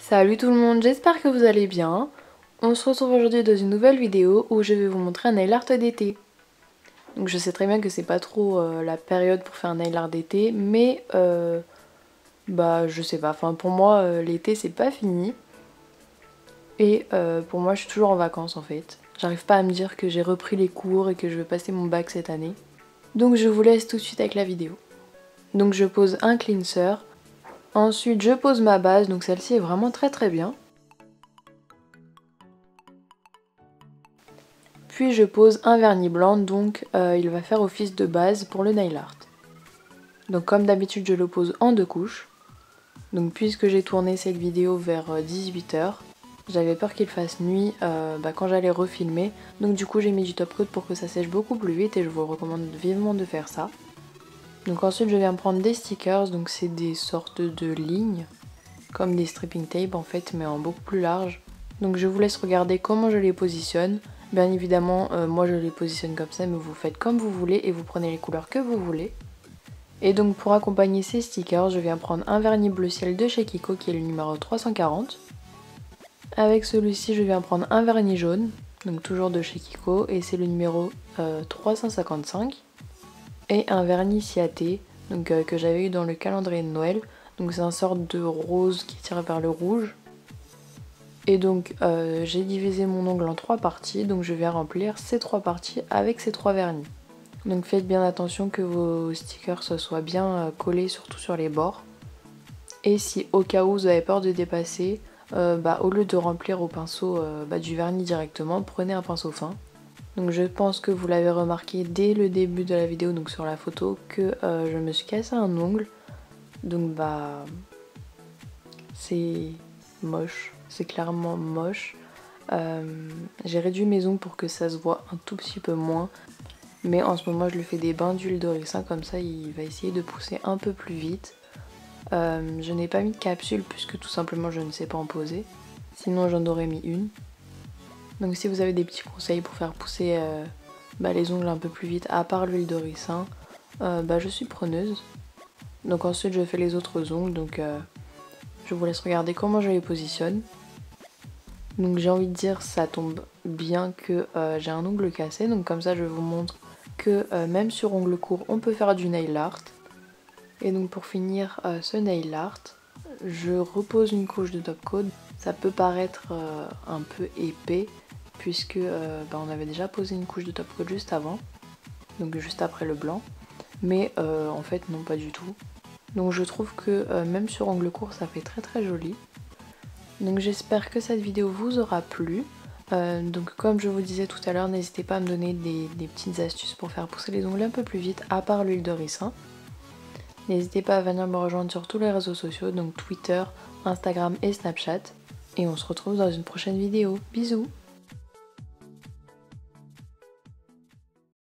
Salut tout le monde, j'espère que vous allez bien. On se retrouve aujourd'hui dans une nouvelle vidéo où je vais vous montrer un nail art d'été. Donc je sais très bien que c'est pas trop la période pour faire un nail art d'été, mais je sais pas, enfin pour moi l'été c'est pas fini. Et pour moi je suis toujours en vacances en fait. J'arrive pas à me dire que j'ai repris les cours et que je vais passer mon bac cette année. Donc je vous laisse tout de suite avec la vidéo. Donc je pose un cleanser. Ensuite je pose ma base, donc celle-ci est vraiment très bien. Puis je pose un vernis blanc, donc il va faire office de base pour le nail art. Donc comme d'habitude je le pose en deux couches. Donc puisque j'ai tourné cette vidéo vers 18 h, j'avais peur qu'il fasse nuit quand j'allais refilmer. Donc du coup j'ai mis du top coat pour que ça sèche beaucoup plus vite et je vous recommande vivement de faire ça. Donc ensuite je viens prendre des stickers, donc c'est des sortes de lignes, comme des stripping tape en fait, mais en beaucoup plus large. Donc je vous laisse regarder comment je les positionne. Bien évidemment, moi je les positionne comme ça, mais vous faites comme vous voulez et vous prenez les couleurs que vous voulez. Et donc pour accompagner ces stickers, je viens prendre un vernis bleu ciel de chez Kiko qui est le numéro 340. Avec celui-ci, je viens prendre un vernis jaune, donc toujours de chez Kiko, et c'est le numéro 355. Et un vernis ciaté, donc que j'avais eu dans le calendrier de Noël. Donc c'est un sorte de rose qui tire vers le rouge. Et donc j'ai divisé mon ongle en 3 parties, donc je vais remplir ces 3 parties avec ces 3 vernis. Donc faites bien attention que vos stickers soient bien collés, surtout sur les bords. Et si au cas où vous avez peur de dépasser, au lieu de remplir au pinceau du vernis directement, prenez un pinceau fin. Donc je pense que vous l'avez remarqué dès le début de la vidéo, donc sur la photo, que je me suis cassé un ongle. Donc c'est moche, c'est clairement moche. J'ai réduit mes ongles pour que ça se voit un tout petit peu moins. Mais en ce moment je lui fais des bains d'huile de ricin, comme ça il va essayer de pousser un peu plus vite. Je n'ai pas mis de capsule puisque tout simplement je ne sais pas en poser. Sinon j'en aurais mis une. Donc si vous avez des petits conseils pour faire pousser les ongles un peu plus vite, à part l'huile de ricin, je suis preneuse. Donc ensuite je fais les autres ongles, donc je vous laisse regarder comment je les positionne. Donc j'ai envie de dire ça tombe bien que j'ai un ongle cassé, donc comme ça je vous montre que même sur ongle court on peut faire du nail art. Et donc pour finir ce nail art, je repose une couche de top coat. Ça peut paraître un peu épais puisque on avait déjà posé une couche de top coat juste avant, donc juste après le blanc, mais en fait non, pas du tout. Donc je trouve que même sur ongle court ça fait très joli. Donc j'espère que cette vidéo vous aura plu. Donc comme je vous disais tout à l'heure, n'hésitez pas à me donner des petites astuces pour faire pousser les ongles un peu plus vite, à part l'huile de ricin. N'hésitez pas à venir me rejoindre sur tous les réseaux sociaux, donc Twitter, Instagram et Snapchat. Et on se retrouve dans une prochaine vidéo. Bisous!